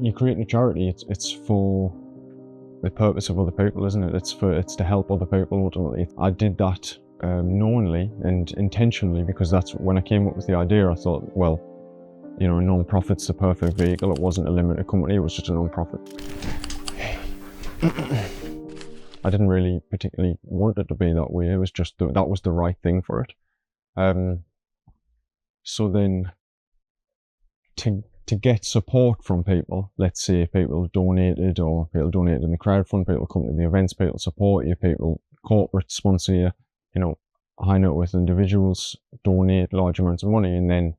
you create a charity, it's for the purpose of other people, isn't it? It's to help other people ultimately. I did that knowingly and intentionally, because that's when I came up with the idea. I thought, well, you know, a non-profit's the perfect vehicle. It wasn't a limited company, it was just a non-profit. I didn't really particularly want it to be that way. It was just that was the right thing for it. So then to get support from people, let's say people donated, or people donated in the crowdfund, people come to the events, people support you, people corporate sponsor you, you know, high net worth individuals donate large amounts of money, and then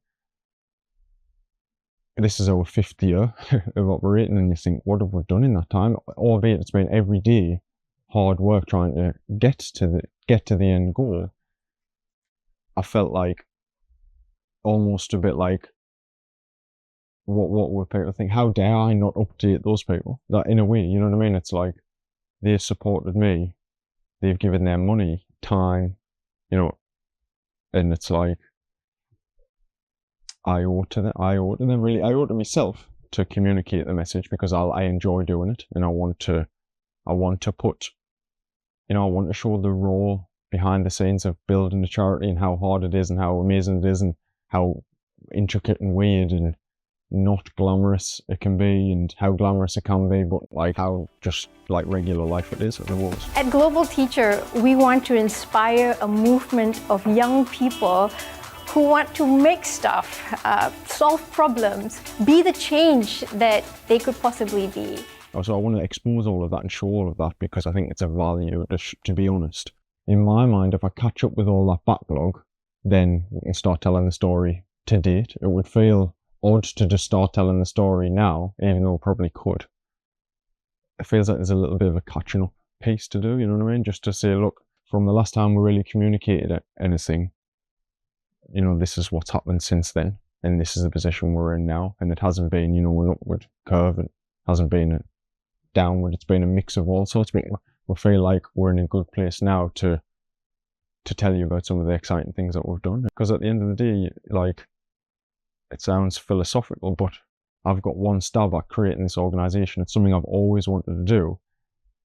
this is our 5th year of operating, and you think, what have we done in that time? Albeit it's been every day hard work trying to get to the end goal. I felt like almost a bit like, what would people think? How dare I not update those people? That, in a way, you know what I mean? It's like, they supported me, they've given their money, time, you know, and it's like, I owe to them really. I owe to myself to communicate the message, because I enjoy doing it, and I want to put, you know, I want to show the raw behind the scenes of building a charity, and how hard it is, and how amazing it is, and how intricate and weird and not glamorous it can be, and how glamorous it can be, but like how just like regular life it is, as it was. At Global Teacher, we want to inspire a movement of young people who want to make stuff, solve problems, be the change that they could possibly be. So I want to expose all of that and show all of that, because I think it's a value, to be honest. In my mind, if I catch up with all that backlog, then we can start telling the story to date. It would feel odd to just start telling the story now, even though I probably could. It feels like there's a little bit of a catching up piece to do, you know what I mean? Just to say, look, from the last time we really communicated anything, you know, this is what's happened since then, and this is the position we're in now. And it hasn't been, you know, an upward curve, it hasn't been a downward, it's been a mix of all sorts. We feel like we're in a good place now to tell you about some of the exciting things that we've done. Because at the end of the day, like, it sounds philosophical, but I've got one stab at creating this organisation. It's something I've always wanted to do,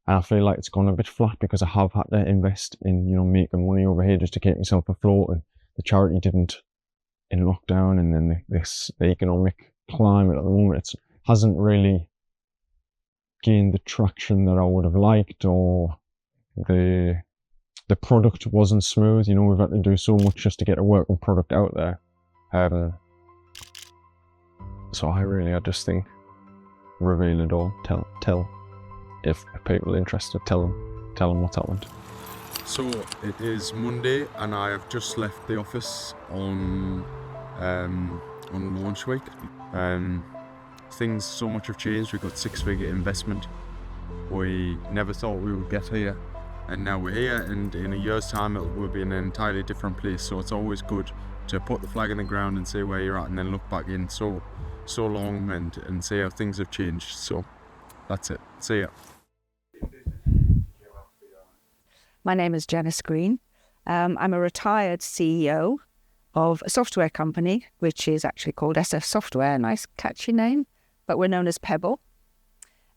and I feel like it's gone a bit flat because I have had to invest in, you know, making money over here just to keep myself afloat, and the charity didn't in lockdown, and then the economic climate at the moment, it hasn't really gained the traction that I would have liked, or the product wasn't smooth. You know, we've had to do so much just to get a working product out there. So I just think, reveal it all, tell if people are interested, tell them what's happened. So it is Monday, and I have just left the office on launch week. Things so much have changed. We've got 6-figure investment. We never thought we would get here, and now we're here, and in a year's time we'll be in an entirely different place. So it's always good to put the flag in the ground and say where you're at, and then look back in so long and see how things have changed. So that's it. See ya. My name is Janis Green. I'm a retired CEO of a software company, which is actually called SF Software, nice catchy name, but we're known as Pebble.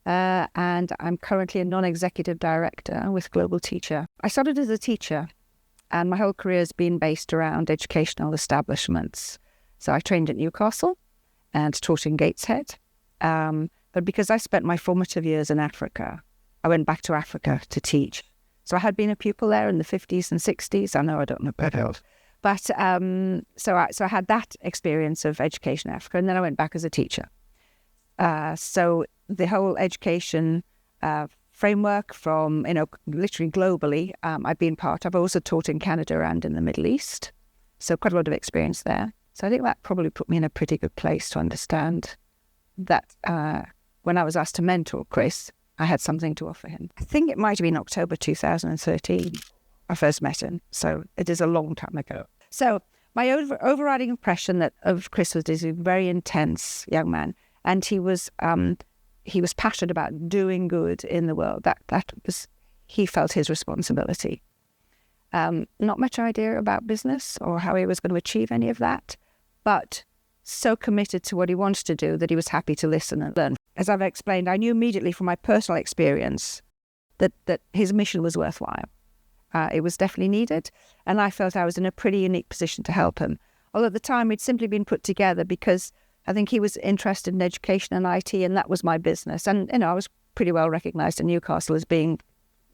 And I'm currently a non-executive director with Global Teacher. I started as a teacher, and my whole career has been based around educational establishments. So I trained at Newcastle and taught in Gateshead. But because I spent my formative years in Africa, I went back to Africa to teach. So I had been a pupil there in the 50s and 60s. I know I don't know about it. But so I had that experience of education in Africa, and then I went back as a teacher. So the whole education framework from, literally globally, I've been part of. I've also taught in Canada and in the Middle East. So quite a lot of experience there. So I think that probably put me in a pretty good place to understand that when I was asked to mentor Chris, I had something to offer him. I think it might have been October 2013 I first met him. So it is a long time ago. So my overriding impression of Chris was he's a very intense young man, and he was passionate about doing good in the world. That was, he felt, his responsibility. Not much idea about business or how he was going to achieve any of that, but so committed to what he wanted to do that he was happy to listen and learn. As I've explained, I knew immediately from my personal experience that his mission was worthwhile. It was definitely needed, and I felt I was in a pretty unique position to help him. Although at the time it'd simply been put together because I think he was interested in education and IT, and that was my business. And I was pretty well recognised in Newcastle as being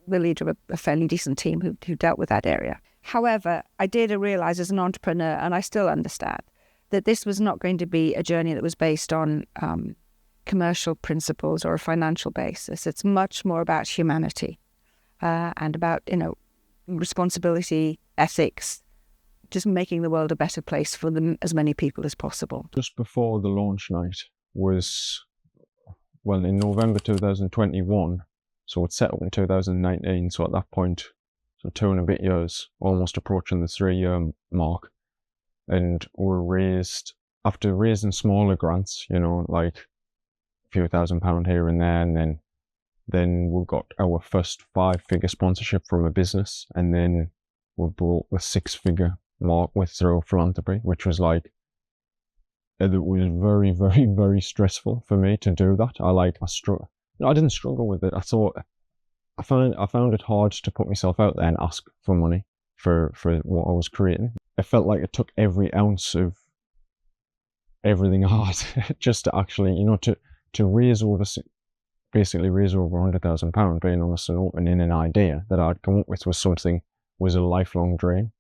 the leader of a fairly decent team who dealt with that area. However, I did realise as an entrepreneur, and I still understand, that this was not going to be a journey that was based on commercial principles or a financial basis. It's much more about humanity and about, responsibility, ethics, just making the world a better place for as many people as possible. Just before the launch night was, in November 2021, so it set up in 2019, so at that point, so 2 and a bit years, almost approaching the 3-year mark, and after raising smaller grants, like a few £1,000 here and there, and then we got our first 5-figure sponsorship from a business, and then we broke the 6-figure mark with Zero Philanthropy, which was like, it was very, very, very stressful for me to do that. I didn't struggle with it. I found it hard to put myself out there and ask for money for what I was creating. It felt like it took every ounce of everything I had just to actually, to raise over £100,000, being honest, and opening an idea that I'd come up with was a lifelong dream.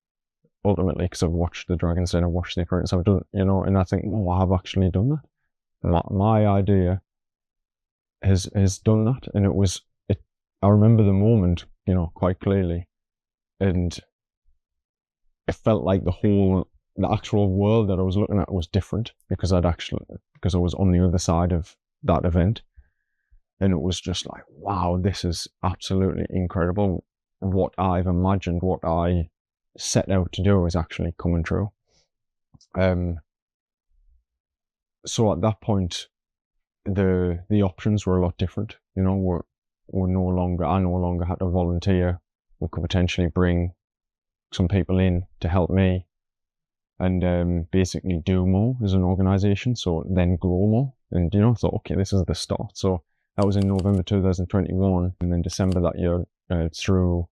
Ultimately, because I've watched The Dragon's Den, I've watched The Apprentice, I've done, and I think, I have actually done that. My idea has done that, and I remember the moment, quite clearly, and it felt like the actual world that I was looking at was different because I was on the other side of that event, and it was just like, wow, this is absolutely incredible. What I've imagined, what I set out to do is actually coming true. So at that point, the options were a lot different. I no longer had to volunteer. We could potentially bring some people in to help me and basically do more as an organisation, so then grow more. And I thought, okay, this is the start. So that was in November 2021, and then December that year, through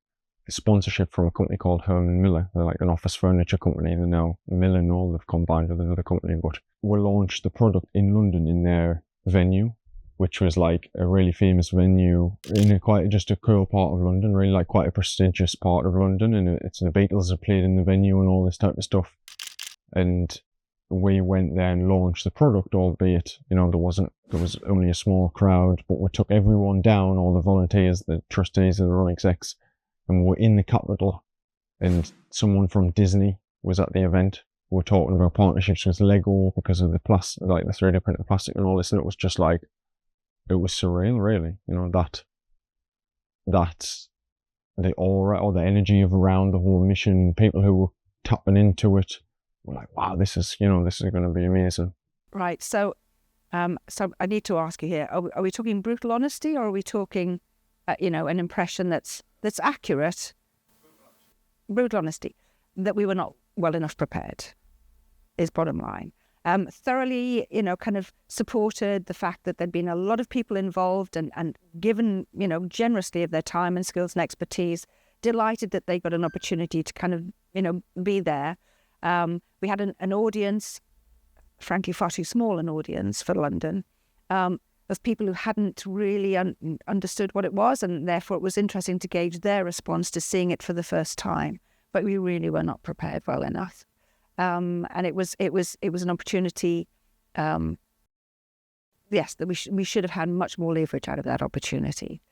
sponsorship from a company called Herman Miller. They're like an office furniture company. They're now Miller and all, they've combined with another company, but we launched the product in London in their venue, which was like a really famous venue in just a cool part of London, really like quite a prestigious part of London, and it's the Beatles have played in the venue and all this type of stuff. And we went there and launched the product, albeit, there was only a small crowd, but we took everyone down, all the volunteers, the trustees and the non-execs, and we were in the Capitol, and someone from Disney was at the event. We were talking about partnerships with Lego because of the plastic, like the 3D printed plastic and all this, and it was just like, it was surreal, really. That's the aura or the energy of around the whole mission. People who were tapping into it were like, wow, this is going to be amazing. Right. So I need to ask you here, are we talking brutal honesty, or are we talking, an impression that's accurate? Brutal honesty, that we were not well enough prepared is bottom line. Thoroughly, kind of supported the fact that there'd been a lot of people involved and given, generously of their time and skills and expertise. Delighted that they got an opportunity to kind of, be there. We had an audience, frankly far too small an audience for London, of people who hadn't really understood what it was, and therefore it was interesting to gauge their response to seeing it for the first time. But we really were not prepared well enough. And it was an opportunity, yes, that we should have had much more leverage out of that opportunity.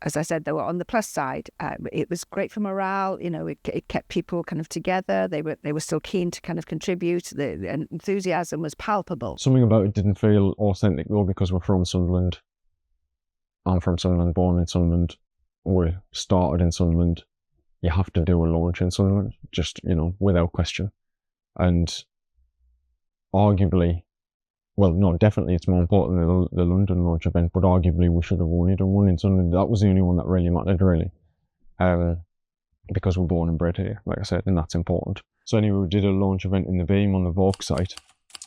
As I said, though, on the plus side, it was great for morale. It kept people kind of together. They were still keen to kind of contribute. The enthusiasm was palpable. Something about it didn't feel authentic though, because we're from Sunderland. I'm from Sunderland, born in Sunderland. We started in Sunderland. You have to do a launch in Sunderland, just, without question. And arguably, well, no, definitely it's more important than the London launch event, but arguably we should have only done one in Sunderland. That was the only one that really mattered, really. Because we're born and bred here, like I said, and that's important. So anyway, we did a launch event in the Beam on the Volk site,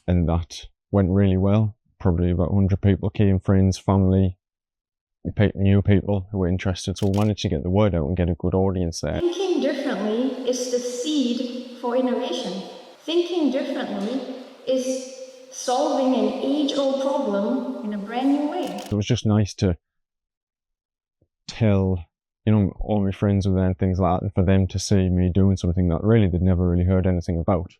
and that went really well. Probably about 100 people came, friends, family, new people who were interested, so we managed to get the word out and get a good audience there. Thinking differently is the seed for innovation. Thinking differently is solving an age-old problem in a brand new way. It was just nice to tell, you know, all my friends were there and things like that, and for them to see me doing something that really they'd never really heard anything about,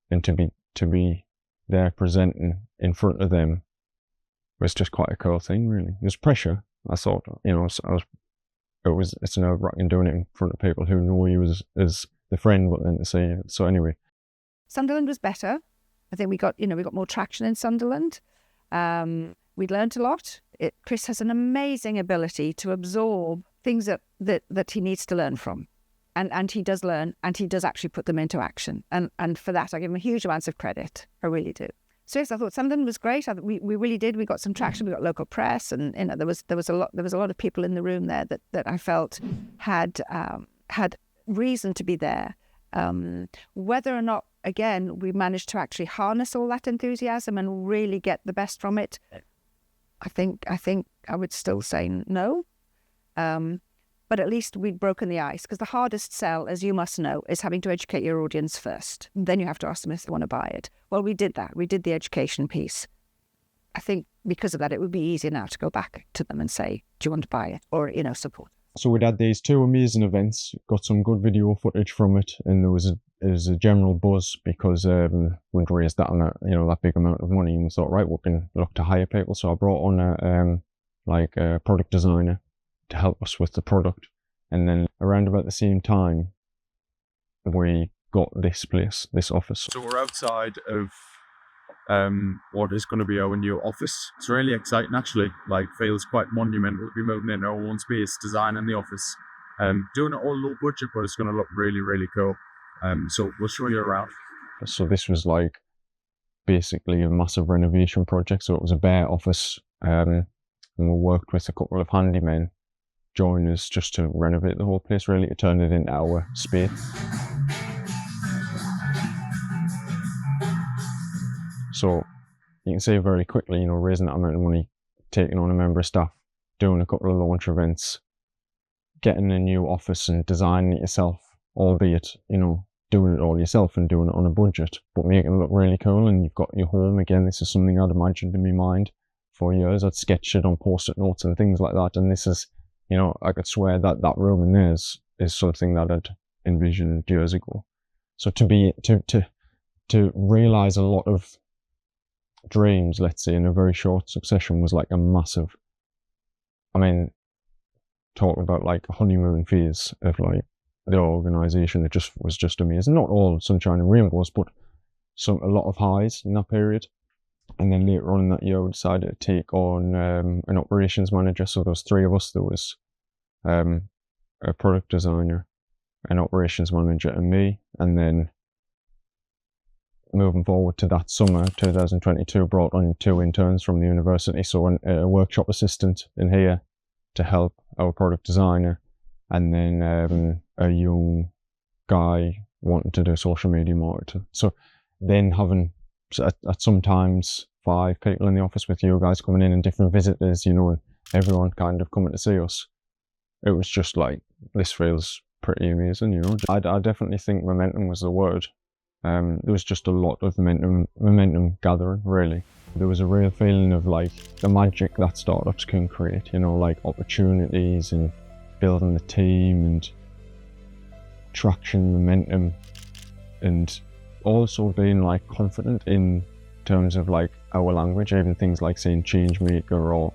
and to be there presenting in front of them was just quite a cool thing, really. There's pressure. I thought, you know, it's nerve-wracking doing it in front of people who know you as the friend, but then to see it. So anyway. Sunderland was better. I think we got more traction in Sunderland. We'd learned a lot. Chris has an amazing ability to absorb things that he needs to learn from. And he does learn, and he does actually put them into action. And for that, I give him huge amounts of credit. I really do. So yes, I thought Sunderland was great. We really did. We got some traction. We got local press, and you know, there was a lot of people in the room there that I felt had reason to be there. Whether or not, again, we managed to actually harness all that enthusiasm and really get the best from it, I think I would still say no. But at least we'd broken the ice, because the hardest sell, as you must know, is having to educate your audience first. Then you have to ask them if they want to buy it. Well, we did that. We did the education piece. I think because of that, it would be easier now to go back to them and say, do you want to buy it? Or, you know, support. So we'd had these 2 amazing events, got some good video footage from it, and there was a general buzz because we'd raised that big amount of money, and we thought, right, we can look to hire people. So I brought on a product designer to help us with the product, and then around about the same time we got this office. So we're outside of what is going to be our new office. It's really exciting, actually. Like, feels quite monumental to be moving into our own space, designing the office, doing it all low budget, but it's going to look really, really cool. So we'll show you around. So this was like basically a massive renovation project. So it was a bare office, and we worked with a couple of handymen join us just to renovate the whole place, really, to turn it into our space. So you can see very quickly, you know, raising that amount of money, taking on a member of staff, doing a couple of launch events, getting a new office and designing it yourself, albeit, you know, doing it all yourself and doing it on a budget, but making it look really cool. And you've got your home again. This is something I'd imagined in my mind for years. I'd sketched it on post-it notes and things like that, and this is, you know, I could swear that room in there is something that I'd envisioned years ago. So to realise a lot of dreams, let's say, in a very short succession was like a massive, I mean, talking about like a honeymoon phase of like the organisation, it was just amazing. Not all sunshine and rainbows, but a lot of highs in that period. And then later on in that year, we decided to take on an operations manager. So there was 3 of us. There was a product designer, an operations manager, and me. And then moving forward to that summer, 2022, brought on 2 interns from the university. So a workshop assistant in here to help our product designer, and then a young guy wanting to do social media marketing. So then having at sometimes 5 people in the office with you guys coming in and different visitors, you know, and everyone kind of coming to see us. It was just like, this feels pretty amazing, you know. I definitely think momentum was the word. There was just a lot of momentum gathering, really. There was a real feeling of like the magic that startups can create, you know, like opportunities and building the team and traction, momentum, and also being like confident in terms of like our language, even things like saying Changemaker or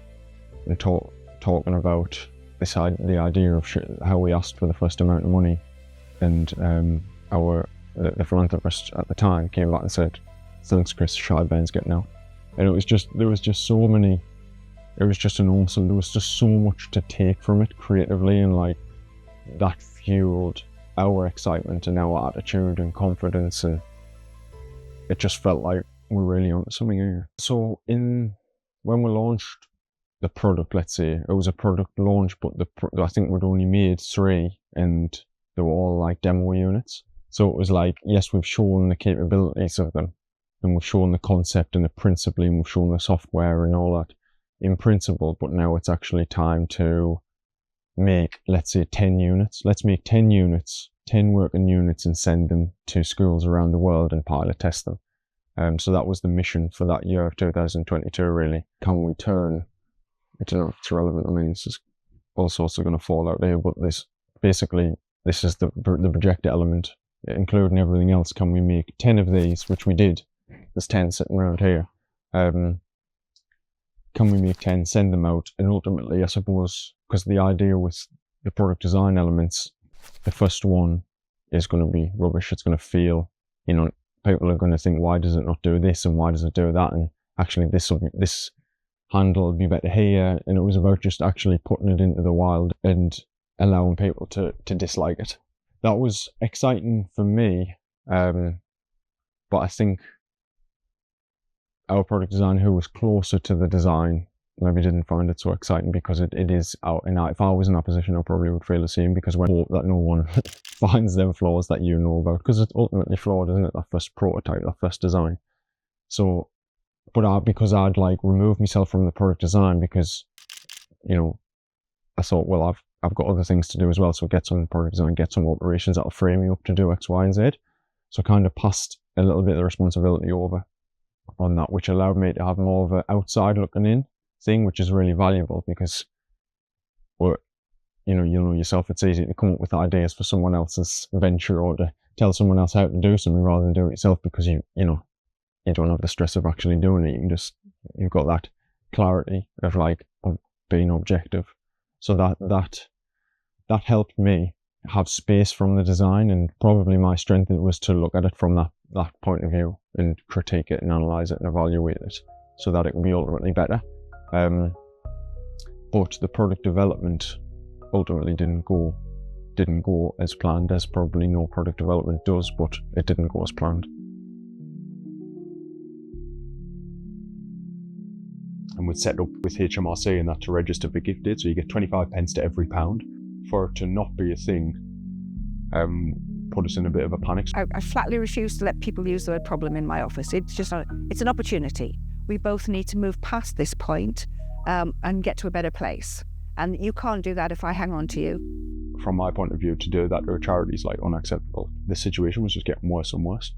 talking about the idea of how we asked for the first amount of money, and the philanthropist at the time came back and said, "Thanks, Chris, Shy Ben's getting out." And there was just so many. It was just an awesome. There was just so much to take from it creatively, and like that fueled our excitement and our attitude and confidence, and it just felt like we're really onto something here. So when we launched the product, let's say it was a product launch, but I think we'd only made 3, and they were all like demo units. So it was like, yes, we've shown the capabilities of them, and we've shown the concept and the principle, and we've shown the software and all that in principle, but now it's actually time to make, let's say, 10 units. Let's make 10 units, 10 working units, and send them to schools around the world and pilot test them. So that was the mission for that year of 2022, really. Can we turn, I don't know if it's relevant, I mean, it's all sorts are going to fall out there, but this is the projector element, including everything else. Can we make 10 of these, which we did, there's 10 sitting around here. Can we make 10, send them out, and ultimately, I suppose, because the idea with the product design elements, the first one is going to be rubbish. It's going to feel, people are going to think, why does it not do this and why does it do that? And actually, this handle will be better here. And it was about just actually putting it into the wild and allowing people to dislike it. That was exciting for me, but I think our product designer, who was closer to the design, maybe didn't find it so exciting because it is out and out. If I was in that position, I probably would feel the same, because when that no one finds them flaws that you know about, because it's ultimately flawed, isn't it? That first prototype, that first design. So, but because I'd like removed myself from the product design, because I thought, well, I've got other things to do as well. So get some product design, get some alterations that'll frame me up to do X, Y, and Z. So kind of passed a little bit of the responsibility over on that, which allowed me to have more of an outside looking in thing, which is really valuable, because you know yourself, it's easy to come up with ideas for someone else's venture or to tell someone else how to do something rather than do it yourself, because you don't have the stress of actually doing it. You've got that clarity of being objective. So that helped me have space from the design, and probably my strength was to look at it from that point of view and critique it and analyze it and evaluate it so that it can be ultimately better. But the product development ultimately didn't go as planned, as probably no product development does, but it didn't go as planned. And we'd set up with HMRC and that to register for gifted, so you get 25 pence to every pound. For it to not be a thing put us in a bit of a panic. I flatly refuse to let people use the word problem in my office. It's an opportunity. We both need to move past this point and get to a better place. And you can't do that if I hang on to you. From my point of view, to do that to a charity is unacceptable. The situation was just getting worse and worse.